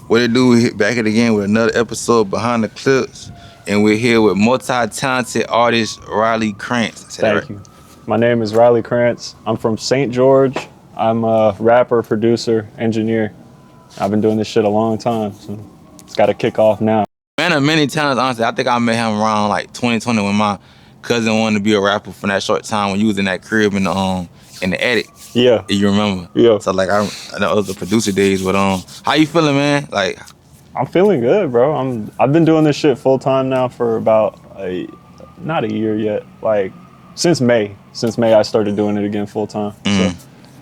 What it do? We hit back at again with another episode behind the clips, and we're here with multi-talented artist Riley Krantz. Thank you. My name is Riley Krantz. I'm from St. George. I'm a rapper, producer, engineer. I've been doing this shit a long time, so it's got to kick off now. Man, of many talents, honestly. I think I met him around like 2020 when my cousin wanted to be a rapper for that short time when you was in that crib in the attic. Yeah. If you remember. Yeah. So like I know it was the producer days, but how you feeling, man? Like I'm feeling good, bro. I've been doing this shit full time now for about not a year yet. Like since May. Since May I started doing it again full time. So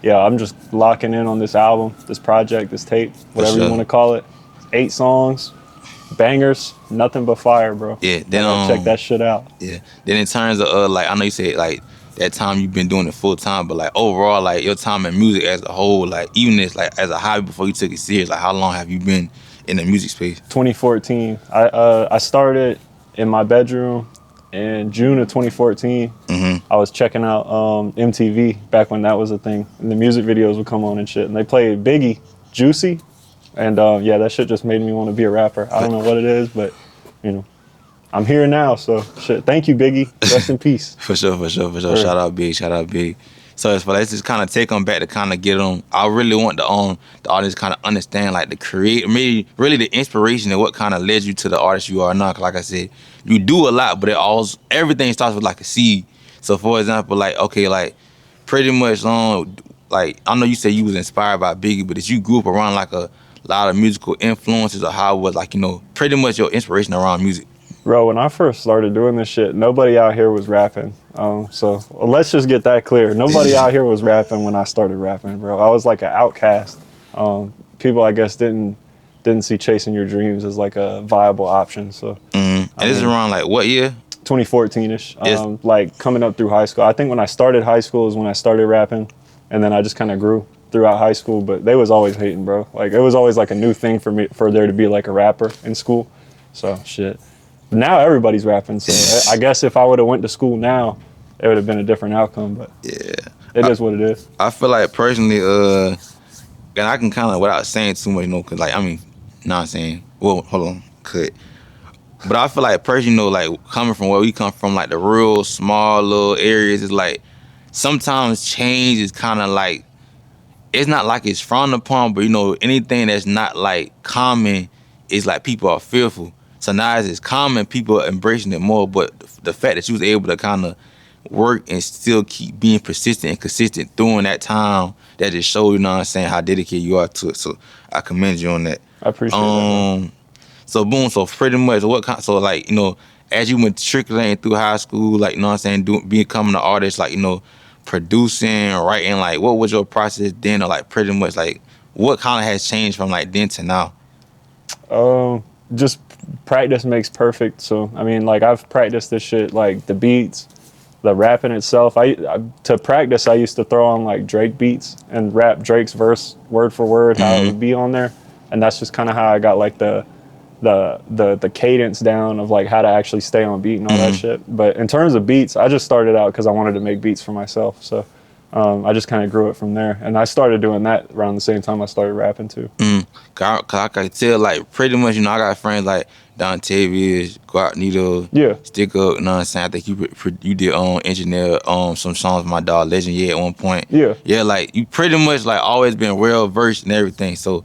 yeah, I'm just locking in on this album, this project, this tape, whatever you want to call it. 8 songs, bangers, nothing but fire, bro. Yeah, then check that shit out. Yeah. Then in terms of like I know you said like that time you've been doing it full time, but like overall, like your time in music as a whole, like even as like as a hobby before you took it serious, like how long have you been in the music space? 2014. I started in my bedroom in June of 2014. I was checking out MTV back when that was a thing, and the music videos would come on and shit, and they played Biggie, Juicy, and yeah, that shit just made me want to be a rapper. I don't know what it is, but you know, I'm here now, so shit. Thank you, Biggie. Rest in peace. For sure. Sure. Shout out Big. So let's just kind of take them back to kind of get them. I really want the audience kind of understand like maybe really the inspiration and what kind of led you to the artist you are now. 'Cause like I said, you do a lot, but everything starts with like a seed. So for example, like okay, like pretty much like I know you said you was inspired by Biggie, but as you grew up around like a lot of musical influences, or how it was like pretty much your inspiration around music. Bro, when I first started doing this shit, nobody out here was rapping. So let's just get that clear. Nobody out here was rapping when I started rapping, bro. I was like an outcast. People, I guess, didn't see chasing your dreams as like a viable option. So, And this is around like what year? 2014-ish. Like coming up through high school. I think when I started high school is when I started rapping, and then I just kind of grew throughout high school. But they was always hating, bro. Like it was always like a new thing for there to be like a rapper in school. So shit. Now everybody's rapping, so I guess if I would have went to school now, it would have been a different outcome. But yeah, it is what it is. I feel like personally, and I can kind of without saying too much, cause like I mean, not saying. Well, hold on, but I feel like personally, like coming from where we come from, like the real small little areas, is like sometimes change is kind of like it's not like it's frowned upon, but anything that's not like common is like people are fearful. So now as it's common, people are embracing it more. But the fact that you was able to kind of work and still keep being persistent and consistent during that time, that just shows, how dedicated you are to it. So I commend you on that. I appreciate that. So boom, so pretty much so like, as you went trickling through high school, like, becoming an artist, like, producing, writing, like, what was your process then? Or like pretty much like, what kind of has changed from like then to now? Just practice makes perfect. So I mean, like I've practiced this shit, like the beats, the rapping itself. To practice, I used to throw on like Drake beats and rap Drake's verse word for word, how it would be on there, and that's just kind of how I got like the cadence down of like how to actually stay on beat and all that shit. But in terms of beats, I just started out because I wanted to make beats for myself. So I just kind of grew it from there, and I started doing that around the same time I started rapping too. Cause I can tell, like, pretty much, I got friends like Don Tavius, Guatanito, Stick Up, you know what I'm saying? I think you did engineer some songs with my dog Legend at one point. Yeah, like you pretty much like always been well versed and everything. So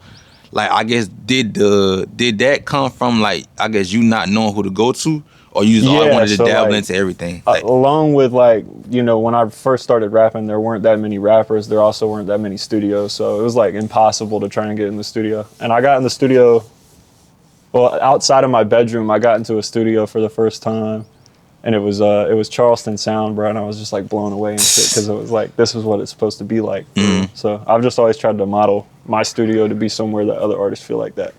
like I guess did that come from like I guess you not knowing who to go to? Or you just always wanted to dabble into everything? Like, along with like, when I first started rapping, there weren't that many rappers. There also weren't that many studios. So it was like impossible to try and get in the studio. And I got in the studio, well, outside of my bedroom, I got into a studio for the first time. And it was Charleston Sound, bro. And I was just like blown away and shit because it was like, this is what it's supposed to be like. So I've just always tried to model my studio to be somewhere that other artists feel like that.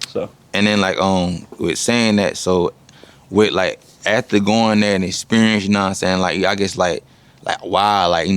So. And then like, with saying that, so with like after going there and experience, you know what I'm saying, like I guess like wow, like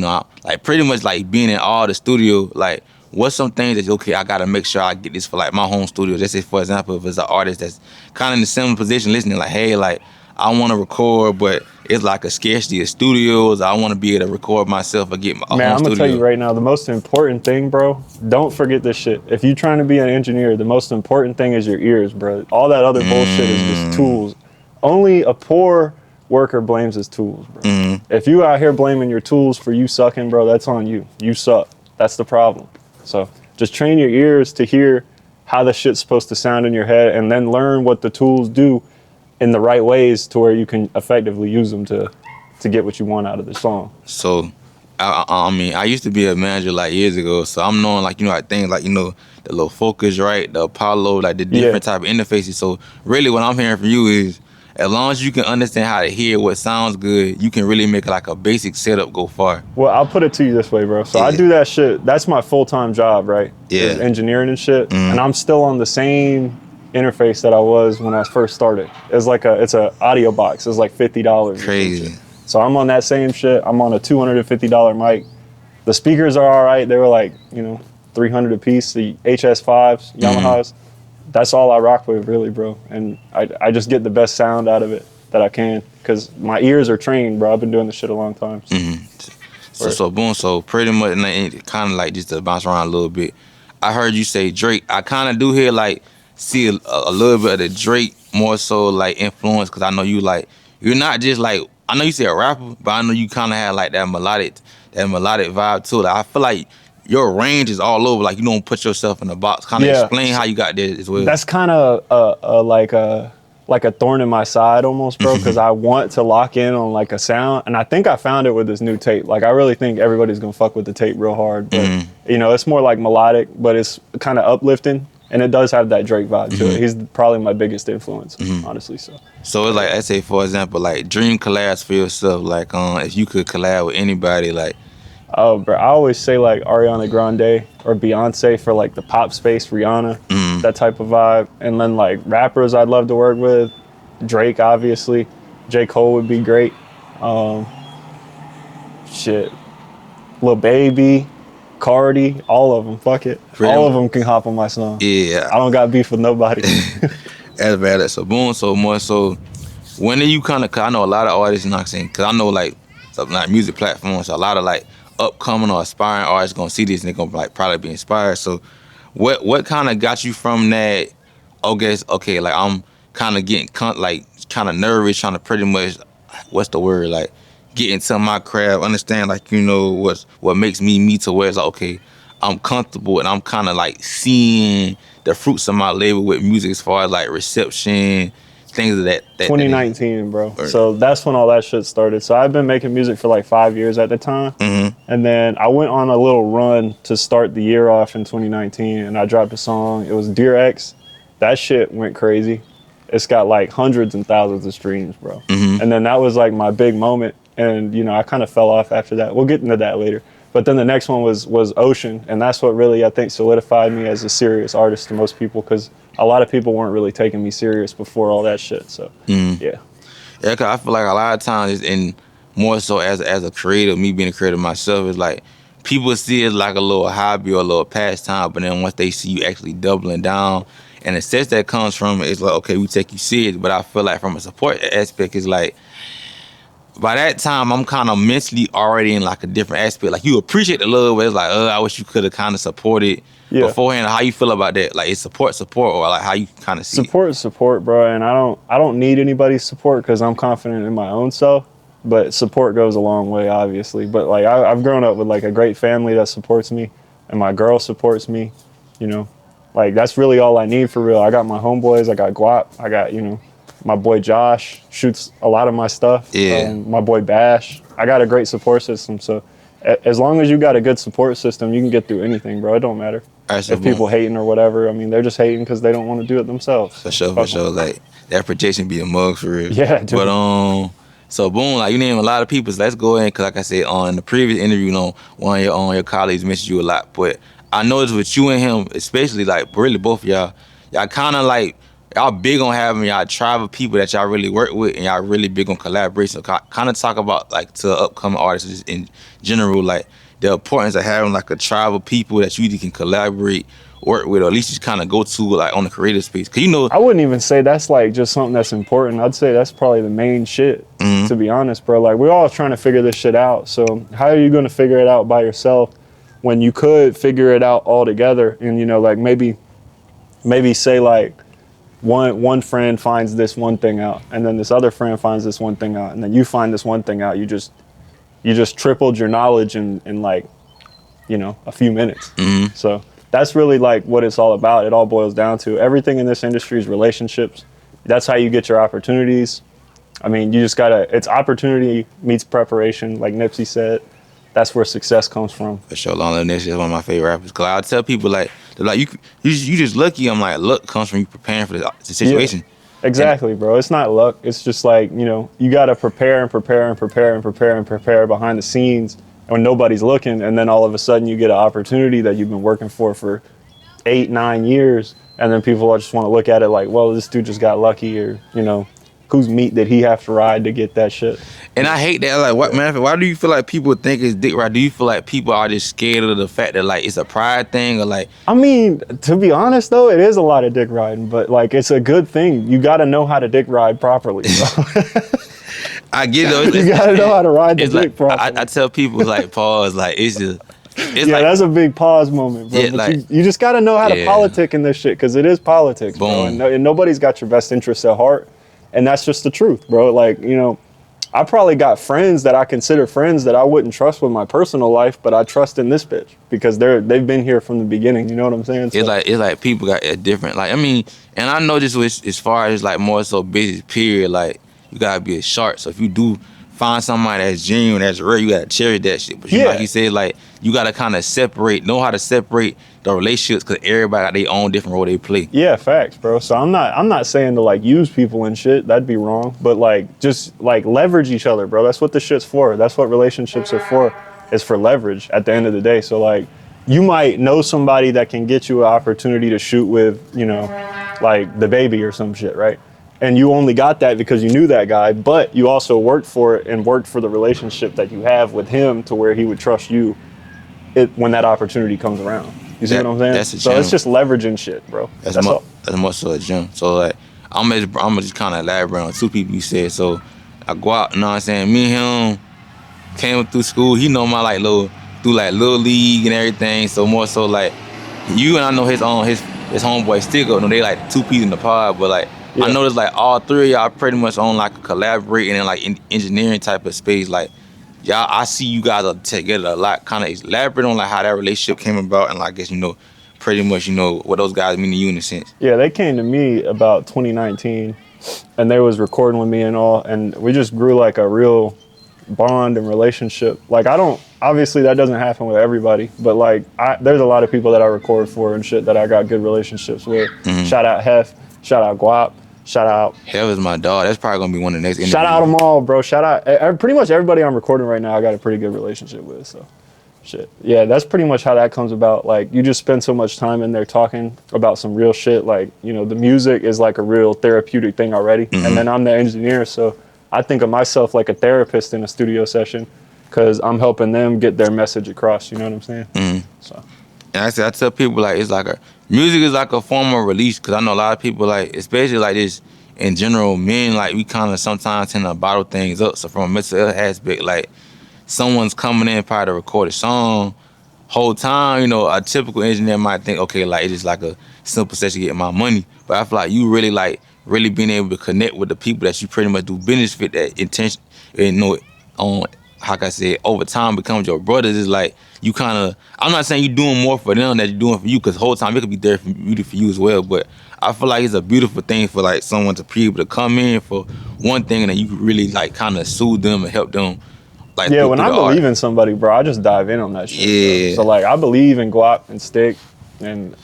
like pretty much like being in all the studio, like what's some things that okay, I gotta make sure I get this for like my home studio. Let's say for example, if it's an artist that's kind of in a similar position listening, like hey, like I want to record, but it's like a scarcity of studios. I want to be able to record myself or get a Man, home I'm gonna tell you studio. right now, the most important thing, bro, don't forget this shit. If you're trying to be an engineer, the most important thing is your ears, bro. All that other bullshit is just tools. Only a poor worker blames his tools, bro. If you out here blaming your tools for you sucking, bro, that's on you. You suck. That's the problem. So just train your ears to hear how the shit's supposed to sound in your head, and then learn what the tools do in the right ways to where you can effectively use them to get what you want out of the song. So, I mean, I used to be a manager like years ago, so I'm knowing like like things like the little Focus, right, the Apollo, like the different type of interfaces. So really, what I'm hearing from you is, as long as you can understand how to hear what sounds good, you can really make like a basic setup go far. Well, I'll put it to you this way, bro. So I do that shit. That's my full-time job, right? Yeah. Is engineering and shit. And I'm still on the same interface that I was when I first started. It's a audio box. It's like $50. Crazy. So I'm on that same shit. I'm on a $250 mic. The speakers are all right. They were like, $300 a piece. The HS5s, Yamahas. That's all I rock with, really, bro. And I just get the best sound out of it that I can, because my ears are trained, bro. I've been doing this shit a long time. So boom. So pretty much, kind of like just to bounce around a little bit. I heard you say Drake. I kind of do hear see a little bit of the Drake more so like influence, because I know you're not just like, I know you say a rapper, but I know you kind of have like that melodic vibe too. Like, I feel like your range is all over. Like, you don't put yourself in a box. Kind of explain how you got there as well. That's kind of like a thorn in my side almost, bro, because I want to lock in on like a sound, and I think I found it with this new tape. Like, I really think everybody's gonna fuck with the tape real hard, but it's more like melodic, but it's kind of uplifting. And it does have that Drake vibe to it. He's probably my biggest influence, honestly. So it's like, let's say, for example, like dream collabs for yourself. Like, if you could collab with anybody, like. Oh, bro, I always say like Ariana Grande or Beyonce for like the pop space, Rihanna, that type of vibe. And then like rappers I'd love to work with, Drake, obviously. J. Cole would be great. Lil Baby, Cardi, all of them. Fuck it. All of them can hop on my song. Yeah. I don't got beef with nobody. That's bad. So boom. So more so, when are you kind of? Cause I know a lot of artists, because I know like something like music platforms, so a lot of like upcoming or aspiring artists gonna see this and they're gonna like probably be inspired. So, what kind of got you from that? Okay, like I'm kind of getting kind of nervous, trying to pretty much, what's the word, like get into my craft, understand like what makes me to where it's like, okay, I'm comfortable and I'm kind of like seeing the fruits of my labor with music as far as like reception, things of that 2019, bro. So that's when all that shit started. So I've been making music for like 5 years at the time. And then I went on a little run to start the year off in 2019, and I dropped a song. It was Dear X. That shit went crazy. It's got like hundreds and thousands of streams, bro. And then that was like my big moment. And, I kind of fell off after that. We'll get into that later. But then the next one was Ocean. And that's what really, I think, solidified me as a serious artist to most people, because a lot of people weren't really taking me serious before all that shit. So, yeah. Yeah, cause I feel like a lot of times, and more so as a creator, me being a creator myself, is like people see it like a little hobby or a little pastime, but then once they see you actually doubling down, and the sense that comes from it is like, okay, we take you serious. But I feel like from a support aspect, it's like, by that time, I'm kind of mentally already in like a different aspect. Like, you appreciate the love, but it's like, I wish you could have kind of supported beforehand. How you feel about that? Like, it's support, or like how you kind of see support is support, bro. And I don't need anybody's support because I'm confident in my own self. But support goes a long way, obviously. But like, I've grown up with like a great family that supports me, and my girl supports me. Like, that's really all I need for real. I got my homeboys. I got Guap. I got my boy Josh shoots a lot of my stuff. Yeah. My boy Bash. I got a great support system. So as long as you got a good support system, you can get through anything, bro. It don't matter. If people hating or whatever, I mean, they're just hating because they don't want to do it themselves. For sure. Like, that projection be a mug for real. Yeah, dude. But so boom, like you name a lot of people. So let's go in, because like I said on the previous interview, one of your colleagues mentioned you a lot. But I noticed with you and him, especially, like really both of y'all kind of like, y'all big on having y'all tribe of people that y'all really work with, and y'all really big on collaboration. So kind of talk about like to upcoming artists in general, like the importance of having like a tribe of people that you either can collaborate work with, or at least just kind of go to like on the creative space? Cause you know, I wouldn't even say that's like just something that's important. I'd say that's probably the main shit, to be honest, bro. Like, we're all trying to figure this shit out. So how are you going to figure it out by yourself when you could figure it out all together? And, you know, like maybe say like one friend finds this one thing out, and then this other friend finds this one thing out, and then you find this one thing out. You just tripled your knowledge in like, you know, a few minutes. So that's really like what it's all about. It all boils down to everything in this industry is relationships. That's how you get your opportunities. I mean, you just gotta, it's opportunity meets preparation, like Nipsey said. That's where success comes from. For sure, Long Live Nipsey is one of my favorite rappers. Cause I tell people like, they're like you just lucky. I'm like, luck comes from you preparing for the situation. Yeah, exactly, bro. It's not luck. It's just like, you know, you gotta prepare behind the scenes when nobody's looking, and then all of a sudden you get an opportunity that you've been working for 8-9 years, and then people just want to look at it like, well, this dude just got lucky, or, you know, whose meat did he have to ride to get that shit? And I hate that. Like, what man? Why do you feel like people think it's dick ride? Do you feel like people are just scared of the fact that like it's a pride thing, or like? I mean, to be honest though, it is a lot of dick riding, but like it's a good thing. You got to know how to dick ride properly, bro. I get it. You got to know how to ride the dick like, properly. I tell people like pause, like it's just. It's yeah, like, that's a big pause moment, bro. Yeah, but like, you just got to know how to politic in this shit, because it is politics, bro. And nobody's got your best interests at heart, and that's just the truth, bro. Like, you know, I probably got friends that I consider friends that I wouldn't trust with my personal life, but I trust in this bitch because they've been here from the beginning. You know what I'm saying? So, it's like people got a different, like, I mean, and I know this was as far as like more so business period, like you gotta be a shark. So if you do find somebody that's genuine, that's real, you gotta cherish that shit. But you, like you said, like you gotta kind of know how to separate the relationships, because everybody got their own different role they play. Yeah, facts, bro. So I'm not saying to like use people and shit. That'd be wrong. But like just like leverage each other, bro. That's what the shit's for. That's what relationships are for. It's for leverage at the end of the day. So like you might know somebody that can get you an opportunity to shoot with, you know, like the baby or some shit, right? And you only got that because you knew that guy, but you also worked for it and worked for the relationship that you have with him to where he would trust you when that opportunity comes around. You see what I'm saying? So it's just leveraging shit, bro. That's all. That's more so a gym. So like I'm just kind of elaborate on two people you said. So I go out, you know what I'm saying? Me and him came through school. He know my like little league and everything. So more so like you, and I know his homeboy Stick-Up. No, they like two peas in the pod, but like I noticed like all three of y'all pretty much on like a collaborating and like engineering type of space. Like y'all, I see you guys are together a lot. Kind of elaborate on like how that relationship came about, and like I guess, you know, pretty much, you know, what those guys mean to you in a sense. Yeah, they came to me about 2019, and they was recording with me and all, and we just grew like a real bond and relationship. Like obviously that doesn't happen with everybody, but like there's a lot of people that I record for and shit that I got good relationships with. Shout out Hef, shout out Guap. Shout out. Hell is my dog. That's probably gonna be one of the next interviews. Shout out them all, bro. Shout out pretty much everybody I'm recording right now. I got a pretty good relationship with. So, shit. Yeah, that's pretty much how that comes about. Like, you just spend so much time in there talking about some real shit. Like, you know, the music is like a real therapeutic thing already. And then I'm the engineer, so I think of myself like a therapist in a studio session, because I'm helping them get their message across. You know what I'm saying? So. And I tell people like music is like a form of release, because I know a lot of people, like, especially like this in general, men, like, we kind of sometimes tend to bottle things up. So from a mental health aspect, like, someone's coming in probably to record a song, whole time, you know, a typical engineer might think, okay, like, it's just like a simple session to get my money. But I feel like you really being able to connect with the people that you pretty much do business with, that intention, you know, on, how can I say it, over time becomes your brothers. Is like you kind of, I'm not saying you're doing more for them than you're doing for you, because the whole time it could be there for you as well. But I feel like it's a beautiful thing for like someone to be able to come in for one thing, and then you can really like kind of soothe them and help them. Like, yeah, when I believe in somebody, bro, I just dive in on that shit. Yeah. Bro. So like I believe in Guap and Stick and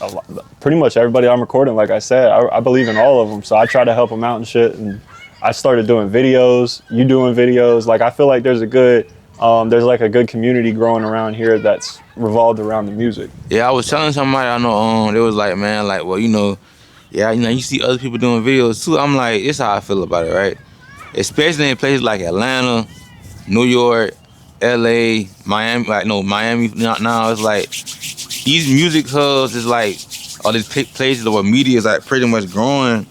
pretty much everybody I'm recording. Like I said, I believe in all of them. So I try to help them out and shit. And I started doing videos, you doing videos. Like, I feel like there's a good community growing around here that's revolved around the music. Yeah, I was telling somebody I know, they was like, man, like, well, you know, yeah, you know, you see other people doing videos too. I'm like, this is how I feel about it, right? Especially in places like Atlanta, New York, LA, Miami. Like, no, Miami now it's like, these music hubs is like all these places where media is like pretty much growing,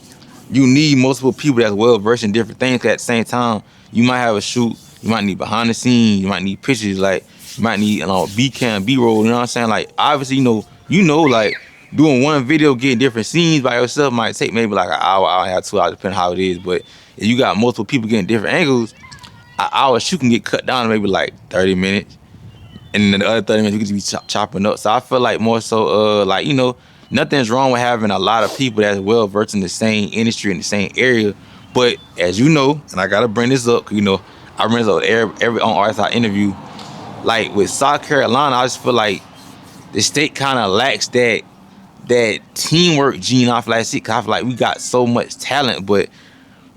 you need multiple people that's well versed in different things. At the same time, you might have a shoot, you might need behind the scenes, you might need pictures, like you might need B cam, B roll. You know what I'm saying? Like obviously, like doing one video, getting different scenes by yourself might take maybe like an hour and a half, 2 hours, depending how it is. But if you got multiple people getting different angles, an hour shoot can get cut down to maybe like 30 minutes. And then the other 30 minutes you could be chopping up. So I feel like more so nothing's wrong with having a lot of people that's well versed in the same industry, in the same area. But as you know, and I gotta bring this up, I bring this up every on artist I interview. Like with South Carolina, I just feel like the state kind of lacks that teamwork gene. I feel like shit, 'cause I feel like we got so much talent, but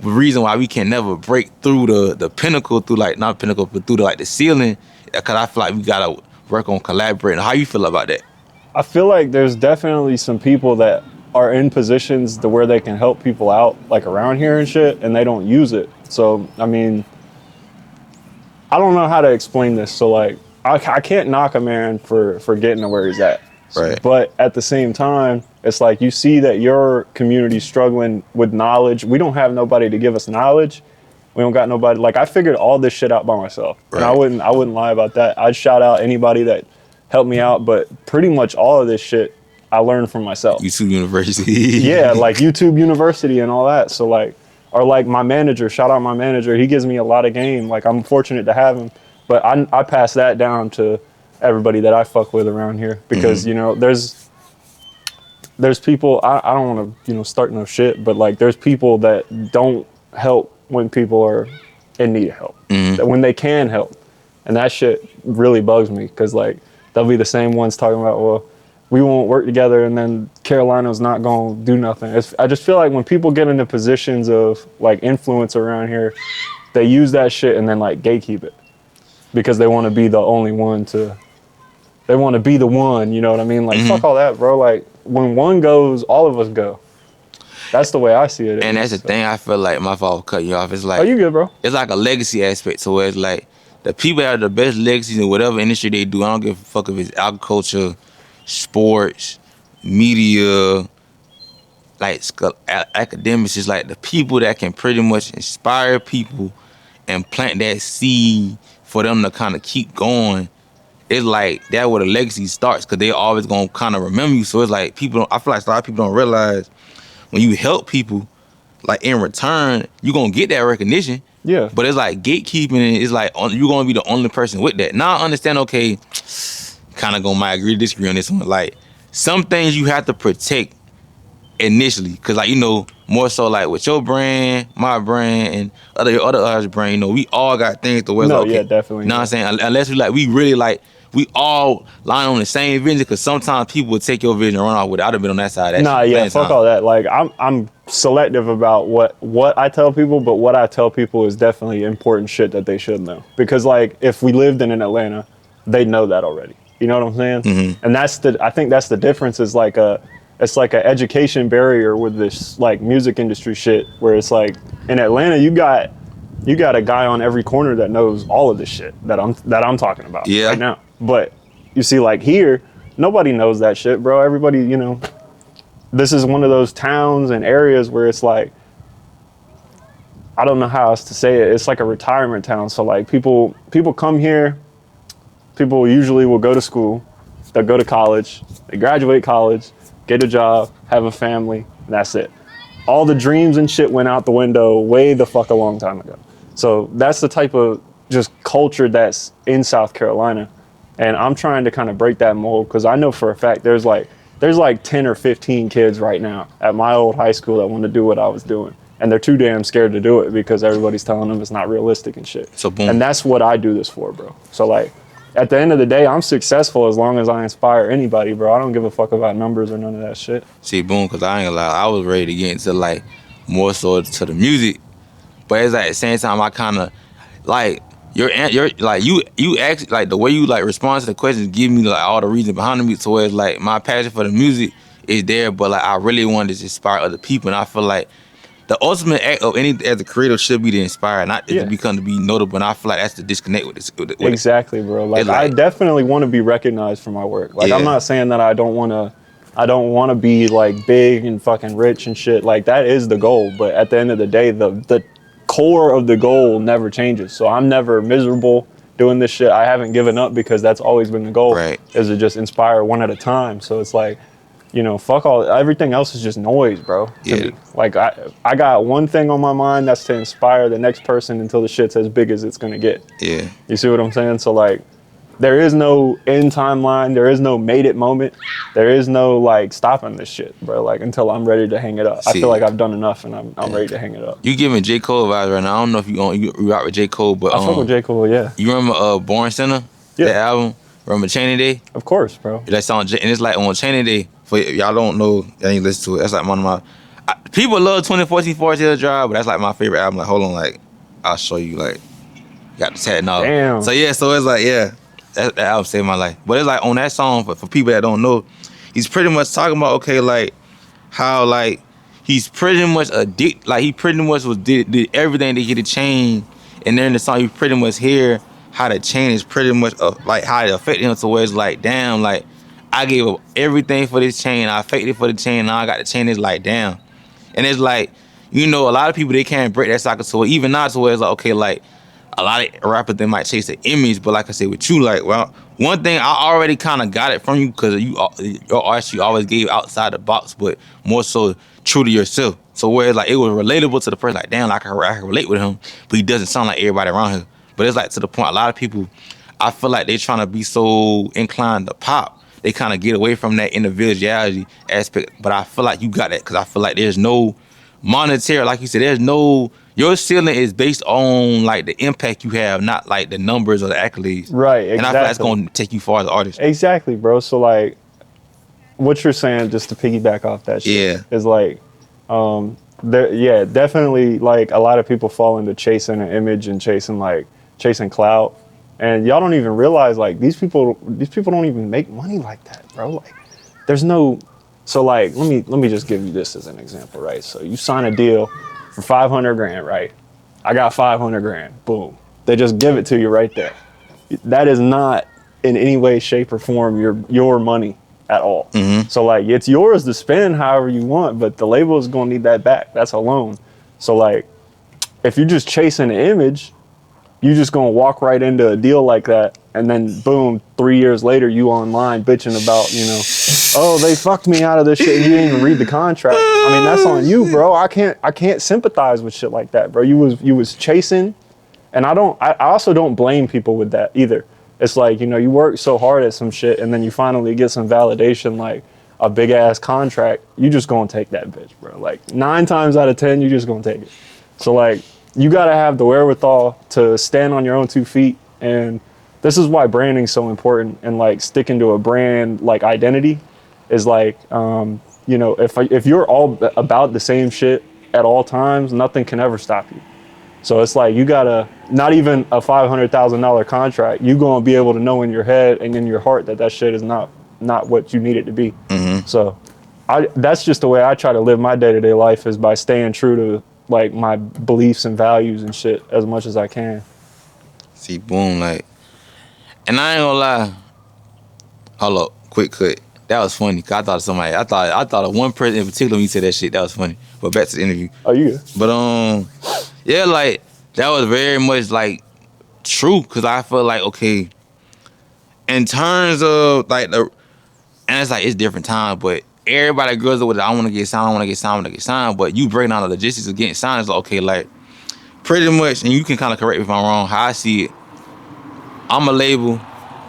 the reason why we can never break through the pinnacle, through like not pinnacle, but through the ceiling, because I feel like we gotta work on collaborating. How you feel about that? I feel like there's definitely some people that are in positions to where they can help people out, like around here and shit, and they don't use it. So, I mean, I don't know how to explain this. So, like, I can't knock a man for getting to where he's at. Right. But at the same time, it's like you see that your community's struggling with knowledge. We don't have nobody to give us knowledge. We don't got nobody. Like, I figured all this shit out by myself. Right. And I wouldn't lie about that. I'd shout out anybody that helped me out, but pretty much all of this shit I learned from myself. YouTube University. Yeah, like YouTube University and all that. So like, or like my manager, shout out my manager. He gives me a lot of game. Like I'm fortunate to have him, but I pass that down to everybody that I fuck with around here because there's people. I don't want to start no shit, but like there's people that don't help when people are in need of help. That when they can help, and that shit really bugs me because like they'll be the same ones talking about, well, we won't work together, and then Carolina's not gonna do nothing. I just feel like when people get into positions of like influence around here, they use that shit and then like gatekeep it because they want to be the only one to. They want to be the one, you know what I mean? Like fuck all that, bro. Like when one goes, all of us go. That's the way I see it. And that's the thing. I feel like my fault for cutting you off. It's like, oh, you good, bro? It's like a legacy aspect to where it's like the people that have the best legacies in whatever industry they do. I don't give a fuck if it's agriculture, sports, media, like academics. It's like the people that can pretty much inspire people and plant that seed for them to kind of keep going. It's like that where the legacy starts because they always gonna kind of remember you. So it's like I feel like a lot of people don't realize when you help people, like in return, you gonna get that recognition. Yeah. But it's like gatekeeping. It's like you're gonna be the only person with that. Now I understand. Okay, kind of might agree to disagree on this one. Like some things you have to protect initially, because like more so like with your brand, my brand, and other artists' brand. We all got things to wear. No, okay, yeah, definitely. You know what I'm saying? Unless we really like. We all line on the same vision because sometimes people will take your vision and run off with it. I'd have been on that side. Nah, yeah, fuck all that. Like I'm selective about what I tell people, but what I tell people is definitely important shit that they should know. Because like if we lived in Atlanta, they'd know that already. You know what I'm saying? Mm-hmm. And I think that's the difference. Is like it's like an education barrier with this like music industry shit, where it's like in Atlanta you got a guy on every corner that knows all of this shit that I'm talking about right now. But you see, like here, nobody knows that shit, bro. Everybody, this is one of those towns and areas where it's like, I don't know how else to say it. It's like a retirement town. So like people come here, people usually will go to school, they'll go to college, they graduate college, get a job, have a family, and that's it. All the dreams and shit went out the window way the fuck a long time ago. So that's the type of just culture that's in South Carolina. And I'm trying to kind of break that mold because I know for a fact there's like 10 or 15 kids right now at my old high school that want to do what I was doing. And they're too damn scared to do it because everybody's telling them it's not realistic and shit. So boom. And that's what I do this for, bro. So like at the end of the day, I'm successful as long as I inspire anybody, bro. I don't give a fuck about numbers or none of that shit. See, boom, because I ain't gonna lie, I was ready to get into like more so to the music. But it's like at the same time, I kind of like you're like you act like the way you like respond to the questions give me like all the reason behind me. So it's like my passion for the music is there, but like I really wanted to inspire other people, and I feel like the ultimate act of any as a creator should be to inspire, not to become to be notable. And I feel like that's the disconnect with this. Exactly, bro. Like I definitely want to be recognized for my work. Like I'm not saying that I don't want to I don't want to be like big and fucking rich and shit. Like that is the goal, but at the end of the day, the core of the goal never changes. So I'm never miserable doing this shit. I haven't given up because that's always been the goal. Right. Is to just inspire one at a time. So it's like, you know, fuck all, everything else is just noise, bro, to Yeah. me. Like I got one thing on my mind, that's to inspire the next person until the shit's as big as it's gonna get. Yeah. You see what I'm saying? So like, there is no end timeline. There is no made it moment. There is no like stopping this shit, bro. Like until I'm ready to hang it up. I See. feel like I've done enough and I'm ready to hang it up. You giving J. Cole vibes right now. I don't know if you rock with J. Cole, but I fuck with J. Cole, yeah. you remember Born Center? Yeah. That album? Remember Chaney Day? Of course, bro. That song, and it's like on Chaney Day. For y'all don't know, y'all ain't listen to it. That's like one of my. People love 2014 Forest Hill Drive, but that's like my favorite album. Like, hold on, like I'll show you. Like, got the tat now. Damn. So yeah, so it's like that album saved my life. But it's like on that song for people that don't know, he's pretty much talking about like how like he's pretty much addicted. Like he pretty much did everything to get a chain, and then in the song you pretty much hear how the chain is pretty much like how it affected him to where it's like damn, like I gave up everything for this chain. I faked it for the chain. Now I got the chain. It's like damn, and it's like you know a lot of people they can't break that cycle. So even now to where it's like okay like. A lot of rappers they might chase the image, but like I said with you, like well, one thing I already kind of got it from you because your artist you always gave outside the box, but more so true to yourself. So where it's like it was relatable to the person, like damn, I can relate with him, but he doesn't sound like everybody around here. But it's like to the point a lot of people, I feel like they trying to be so inclined to pop, they kind of get away from that individuality aspect. But I feel like you got that because I feel like there's no monetary, like you said, there's no. Your ceiling is based on like the impact you have, not like the numbers or the accolades. Right, exactly. And I feel like it's gonna take you far as an artist. Exactly, bro. So like, what you're saying, just to piggyback off that shit, is like, definitely like a lot of people fall into chasing an image and chasing clout, and y'all don't even realize like these people don't even make money like that, bro. Like, there's no. So like, let me just give you this as an example, right? So you sign a deal for 500 grand, right? I got 500 grand, boom. They just give it to you right there. That is not in any way, shape, or form your money at all. Mm-hmm. So like, it's yours to spend however you want, but the label is gonna need that back. That's a loan. So like, if you're just chasing an image, you just gonna walk right into a deal like that, and then boom, 3 years later, you online bitching about, you know, oh, they fucked me out of this shit, and you didn't even read the contract. I mean, that's on you, bro. I can't sympathize with shit like that, bro. You was chasing, and I also don't blame people with that either. It's like, you know, you work so hard at some shit, and then you finally get some validation, like a big ass contract. You just gonna take that bitch, bro. Like 9 times out of 10, you just gonna take it. So like, you gotta have the wherewithal to stand on your own 2 feet, and this is why branding's so important, and like sticking to a brand like identity is like, you know, if you're all about the same shit at all times, nothing can ever stop you. So it's like you gotta, not even a $500,000 contract, you gonna be able to know in your head and in your heart that shit is not what you need it to be. Mm-hmm. So that's just the way I try to live my day-to-day life, is by staying true to like my beliefs and values and shit as much as I can. See, boom, like, and I ain't gonna lie. Hold up, quick cut. That was funny. Cause I thought of somebody. I thought of one person in particular when you said that shit. That was funny. But back to the interview. Oh, you good? But yeah, like that was very much like true. Cause I feel like okay, in terms of like and it's like it's different times, but everybody goes with it. I want to get signed. I want to get signed. I want to get signed. But you break down the logistics of getting signed. It's like okay, like pretty much, and you can kind of correct me if I'm wrong. How I see it, I'm a label.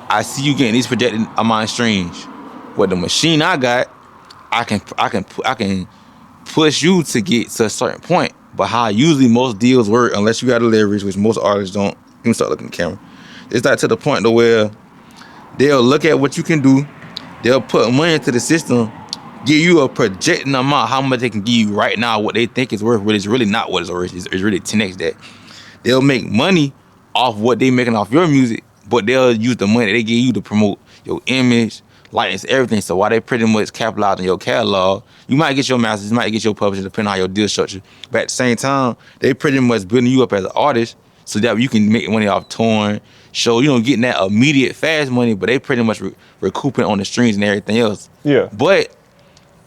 I see you getting these projected amount of streams. With the machine I got, I can push you to get to a certain point. But how usually most deals work, unless you got a leverage, which most artists don't. You can start looking at the camera. It's not to the point to where they'll look at what you can do. They'll put money into the system, give you a projecting amount, how much they can give you right now, what they think is worth, but it's really not what it's worth. It's really 10x that. They'll make money off what they making off your music, but they'll use the money they give you to promote your image, likeness, everything. So while they pretty much capitalize on your catalog, you might get your masters, you might get your publisher, depending on your deal structure. But at the same time, they pretty much building you up as an artist so that you can make money off touring, show, you know, getting that immediate fast money, but they pretty much recouping on the streams and everything else. Yeah. But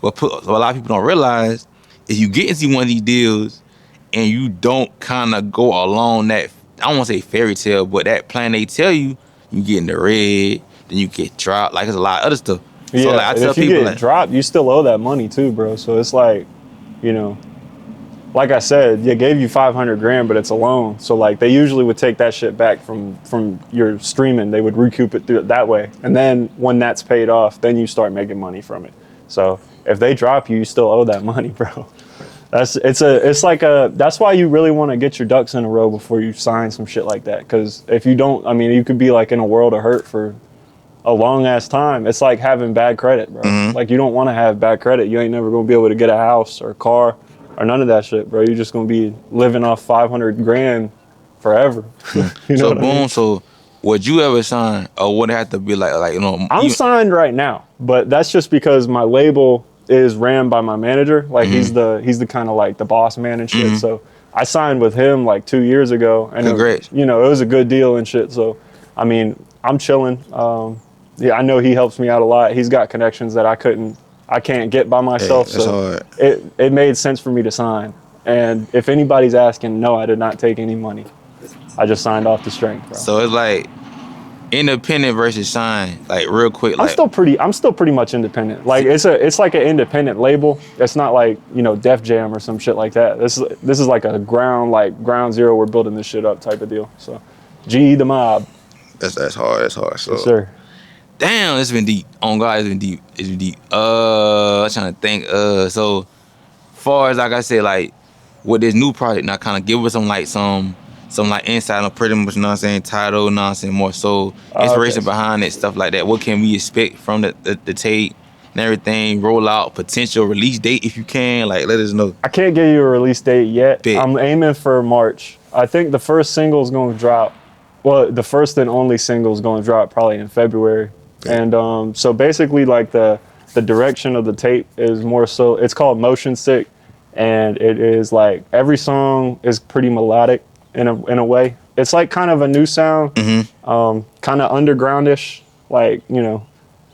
what a lot of people don't realize is you get into one of these deals and you don't kind of go along that, I don't want to say fairy tale, but that plan they tell you, you get in the red, then you get dropped. Like, there's a lot of other stuff. Yeah, So, like, I and tell if you people, get like, dropped, you still owe that money too, bro. So it's like, you know, like I said, they gave you 500 grand, but it's a loan. So like they usually would take that shit back from your streaming. They would recoup it through it that way. And then when that's paid off, then you start making money from it. So if they drop you, you still owe that money, bro. That's why you really want to get your ducks in a row before you sign some shit like that. Because if you don't, I mean, you could be like in a world of hurt for a long ass time. It's like having bad credit, bro. Like you don't want to have bad credit. You ain't never gonna be able to get a house or a car or none of that shit, bro. You're just gonna be living off 500 grand forever. You know so what I boom, mean? so would you ever sign, or would it have to be like you know? I'm signed right now, but that's just because my label is ran by my manager. Like he's the kind of like the boss man and shit. So I signed with him like 2 years ago, and Congrats. it was a good deal and shit. So I mean, I'm chilling. Yeah, I know he helps me out a lot. He's got connections that I can't get by myself. Hey, that's so hard. it made sense for me to sign. And if anybody's asking, no, I did not take any money. I just signed off the strength, bro. So it's like independent versus sign, like real quick. Like, I'm still pretty much independent. Like it's like an independent label. It's not like, Def Jam or some shit like that. This is like a ground zero. We're building this shit up type of deal. So, G the mob. that's hard. That's hard. So, Yes, sir. damn, it's been deep. On God, it's been deep. It's been deep. I'm trying to think. So, far as like I said, like with this new project, now kind of give us some like insight on pretty much, you know what I'm saying, title, you know what I'm saying, more so inspiration behind it, stuff like that. What can we expect from the tape and everything, roll out, potential release date if you can, like let us know. I can't give you a release date yet. Bet. I'm aiming for March. I think the first single is going to drop. Well, the first and only single is going to drop probably in February. Bet. And so basically like the direction of the tape is more so, it's called Motion Sick. And it is like every song is pretty melodic in a way. It's like kind of a new sound, kind of undergroundish, like,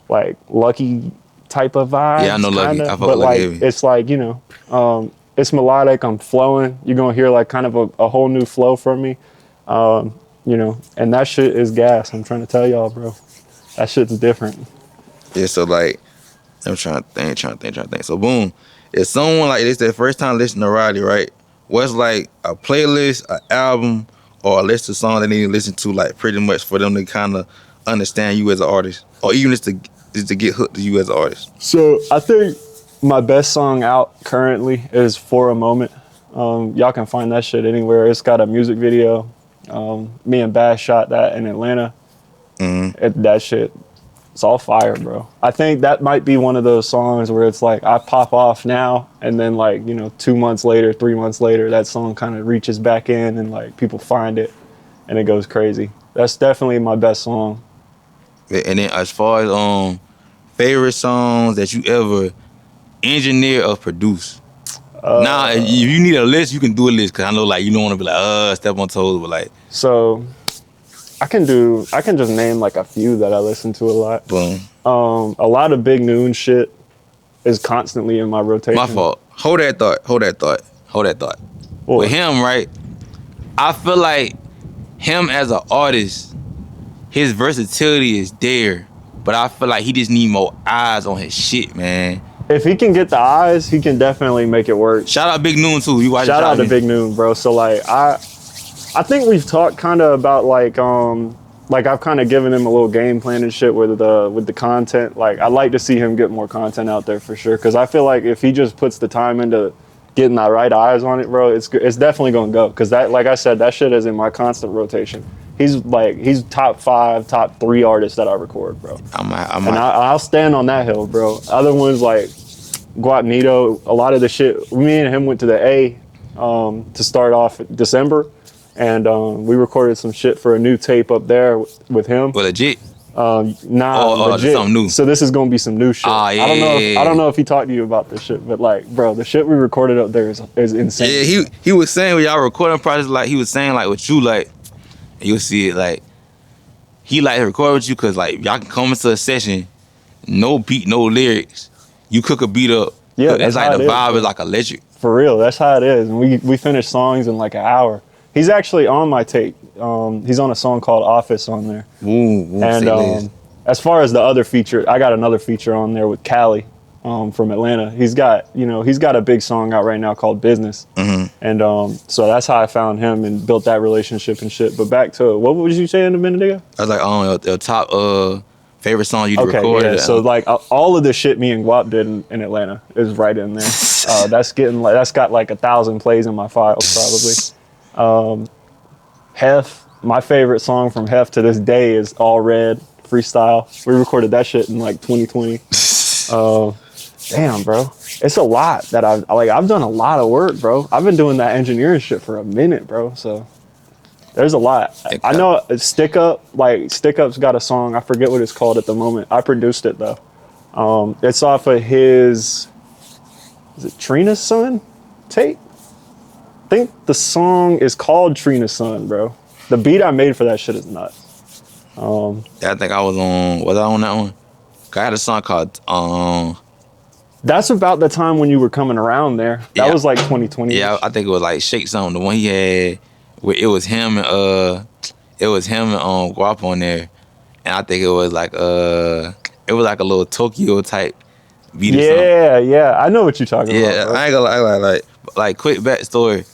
like Lucky type of vibe. Yeah, I know Lucky. I fuck with but Lucky like heavy. it's like, it's melodic. I'm flowing. You're gonna hear like kind of a whole new flow from me, and that shit is gas. I'm trying to tell y'all, bro. That shit's different. Yeah, so like I'm trying to think. So boom, if someone like this their first time listening to Riley, right? What's like a playlist, an album, or a list of songs they need to listen to, like pretty much for them to kind of understand you as an artist, or even just to get hooked to you as an artist? So I think my best song out currently is For a Moment. Y'all can find that shit anywhere. It's got a music video. Me and Bash shot that in Atlanta. That shit, it's all fire, bro. I think that might be one of those songs where it's like I pop off now, and then like 2 months later, 3 months later, that song kind of reaches back in, and like people find it, and it goes crazy. That's definitely my best song. And then as far as favorite songs that you ever engineer or produce. Now, if you need a list, you can do a list, because I know like you don't want to be like step on toes, but like. So I can just name like a few that I listen to a lot. Boom. A lot of Big Noon shit is constantly in my rotation. My fault. Hold that thought. What? With him, right? I feel like him as an artist, his versatility is there, but I feel like he just need more eyes on his shit, man. If he can get the eyes, he can definitely make it work. Shout out Big Noon too. You watch. Shout out to Big Noon, bro. So like I think we've talked kind of about like I've kind of given him a little game plan and shit with the content. Like I'd like to see him get more content out there for sure, because I feel like if he just puts the time into getting the right eyes on it, bro, it's definitely gonna go. Because that, like I said, that shit is in my constant rotation. He's top 5, top 3 artists that I record, bro. I'll stand on that hill, bro. Other ones like Guapnito, a lot of the shit. Me and him went to the A to start off December, and we recorded some shit for a new tape up there with him. Well, legit. Legit. Something new. So this is gonna be some new shit. Yeah, I don't know if he talked to you about this shit, but like, bro, the shit we recorded up there is insane. Yeah, he was saying with y'all recording process, like he was saying like with you, like you'll see it, like he like to record with you because like y'all can come into a session, no beat, no lyrics, you cook a beat up. Yeah, It's that's like how the it is, vibe bro. is like electric. For real, that's how it is. And we finish songs in like an hour. He's actually on my tape. He's on a song called Office on there. Boom, And say less. as far as the other feature, I got another feature on there with Callie from Atlanta. He's got a big song out right now called Business. And so that's how I found him and built that relationship and shit. But back to what was you saying a minute ago? I was like, your top favorite song you Okay, recorded. yeah. So like all of the shit me and Guap did in Atlanta is right in there. That's got like 1,000 plays in my files probably. Hef, my favorite song from Hef to this day is All Red Freestyle. We recorded that shit in like 2020. Damn, bro, it's a lot that I've done a lot of work, bro. I've been doing that engineering shit for a minute, bro. So there's a lot. I know Stick Up's got a song. I forget what it's called at the moment. I produced it though. It's off of is it Trina's Son tape? I think the song is called Trina's Son, bro. The beat I made for that shit is nuts. I think I was I on that one? I had a song called That's about the time when you were coming around there. That Yeah. was like 2020. yeah, I think it was like Shake Something, the one he had where it was him and Guap on there. And I think it was like a little Tokyo type beat or something. Yeah. I know what you're talking Yeah, about, bro. I ain't gonna lie, like quick backstory.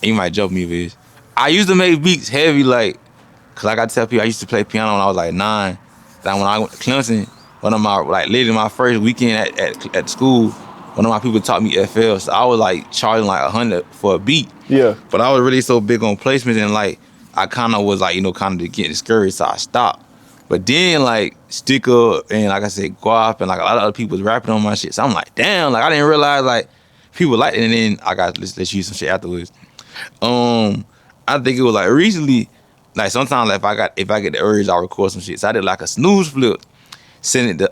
You might jump me, bitch. I used to make beats heavy, cause like I tell people, I used to play piano when I was like 9. Then when I went to Clemson, one of my literally my first weekend at school, one of my people taught me FL, so I was like charging like 100 for a beat. Yeah. But I was really so big on placements and I kind of was kind of getting discouraged, so I stopped. But then Stick Up and like I said, Guap and like a lot of other people was rapping on my shit, so I'm like, damn, I didn't realize people liked it, and then I got let's use some shit afterwards. I think it was recently, sometimes if I get the urge, I'll record some shit. So I did like a snooze flip, send it to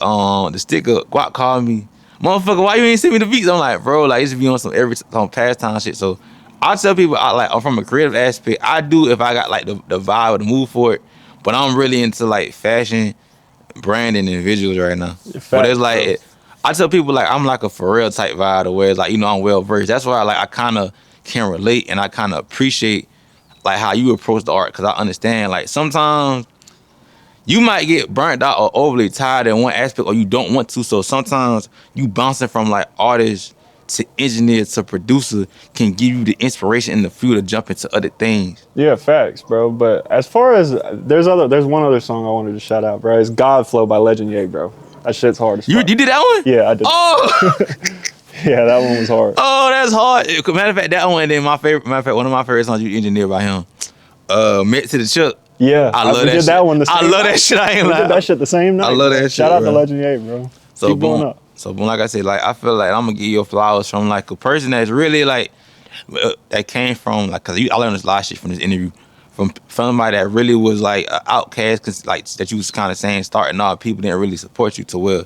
the Stick Up. Guap called me, motherfucker, why you ain't send me the beats? I'm like, bro, it used to be on some pastime shit. So I tell people I'm from a creative aspect. I do if I got the vibe or the mood for it, but I'm really into fashion, branding, and visuals right now. But it's I tell people I'm like a Pharrell type vibe, where it's I'm well versed. That's why I kind of can relate and I kind of appreciate how you approach the art, because I understand sometimes you might get burnt out or overly tired in one aspect, or you don't want to. So sometimes you bouncing from artist to engineer to producer can give you the inspiration and the fuel to jump into other things. Yeah, facts, bro. But as far as there's one other song I wanted to shout out, bro. It's God Flow by Legend Ye, bro. That shit's hard as fuck. You did that one? Yeah, I did. Oh, Yeah, that one was hard. oh, that's hard. Matter of fact, that one. And then one of my favorite songs you engineered by him, Met to the Chuck. Yeah, I love we that did shit. that one the same I love night. that shit. I ain't We lying. did that shit the same night. I love that bro. shit, Shout out bro. to Legend Ye, bro. So Keep going boom. up. So boom, like I said, I feel I'm gonna give you flowers from a person that's really that came from cause I learned this lot of shit from this interview from somebody that really was an outcast, cause that you was kind of saying starting off, people didn't really support you to well.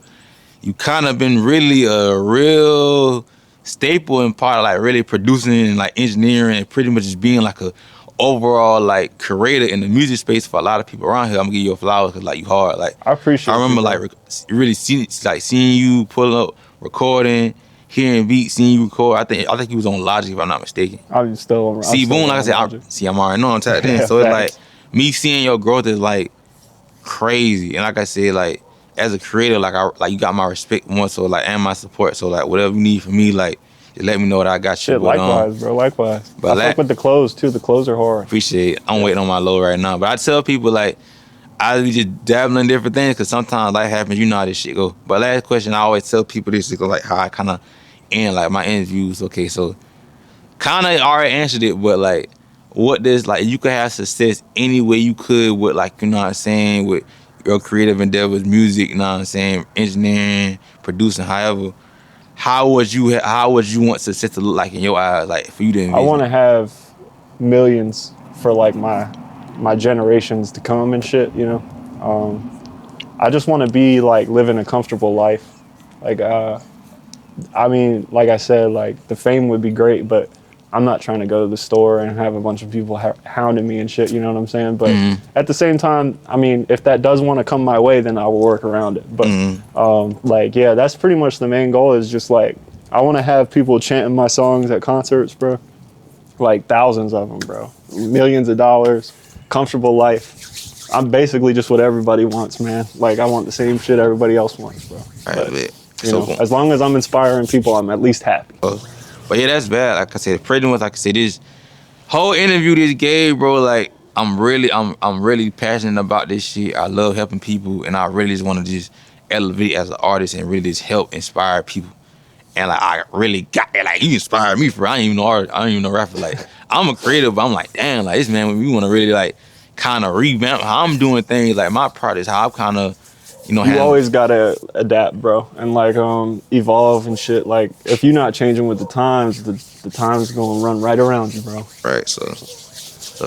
You kind of been really a real staple and part of really producing and engineering and pretty much just being a overall creator in the music space for a lot of people around here. I'm gonna give you flowers because you hard. I appreciate. I remember you, bro. really seeing you pull up, recording, hearing beats, seeing you record. I think you was on Logic if I'm not mistaken. I'm still. I'm See, still boom, like I said, Logic. I'm already know I'm tapped in. Yeah, So it's facts. me seeing your growth is crazy. And like I said, as a creator, you got my respect more so and my support. So whatever you need from me, just let me know that I got you. Shit, likewise, bro. Likewise. But I fuck with the clothes too. The clothes are hard. Appreciate it. I'm waiting on my low right now. But I tell people I be just dabbling in different things because sometimes life happens, you know how this shit go. But last question, I always tell people this is how I kind of end my interviews. Okay, so kind of already answered it, but what does you could have success any way you could with you know what I'm saying, with your creative endeavors, music, you know what I'm saying, engineering, producing, however. How would you want success to look like in your eyes, for you to envision? I want to have millions for my generations to come and shit. You know, I just want to be living a comfortable life. I mean, like I said, the fame would be great, but I'm not trying to go to the store and have a bunch of people hounding me and shit. You know what I'm saying? But Mm-hmm. at the same time, I mean, if that does want to come my way, then I will work around it. But like, yeah, that's pretty much the main goal. Is just like I want to have people chanting my songs at concerts, bro. Like thousands of them, bro. Millions of dollars, comfortable life. I'm basically just what everybody wants, man. Like I want the same shit everybody else wants, bro. But, you know, as long as I'm inspiring people, I'm at least happy. But yeah, that's bad. Like I said, pretty much like I said, this whole interview this gave, bro, like I'm really passionate about this shit. I love helping people, and I really just want to just elevate as an artist and really just help inspire people. And like I really got it. Like you inspired me for I ain't even know art, I don't even know rapper. Like I'm a creative, but I'm like, damn, like this man, when we want to really like kind of revamp how I'm doing things, like my projects, how I'm kind of, you know, you always gotta adapt, bro, and like evolve and shit. Like if you're not changing with the times, the times gonna run right around you, bro. Right. So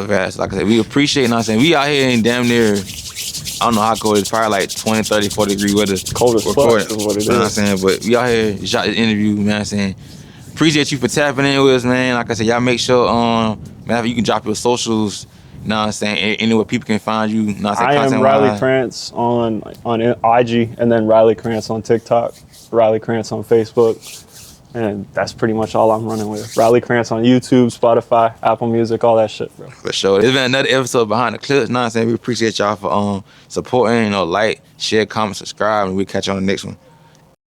fast. Like I said, we appreciate, you know what I'm saying? We out here in damn near, I don't know how cold it's probably like 20, 30, 40 degree weather. Cold as fuck is what it is. You know what I'm saying? But we out here, shot this interview, you know what I'm saying? Appreciate you for tapping in with us, man. Like I said, y'all make sure, man, you can drop your socials, you know what I'm saying? Anywhere people can find you, you know what I'm saying? I am Riley Krantz on IG, and then Riley Krantz on TikTok, Riley Krantz on Facebook. And that's pretty much all I'm running with. Riley Krantz on YouTube, Spotify, Apple Music, all that shit, bro. For sure. It's been another episode Behind the Clips. You know what I'm saying? We appreciate y'all for supporting, you know, like, share, comment, subscribe, and we'll catch you on the next one.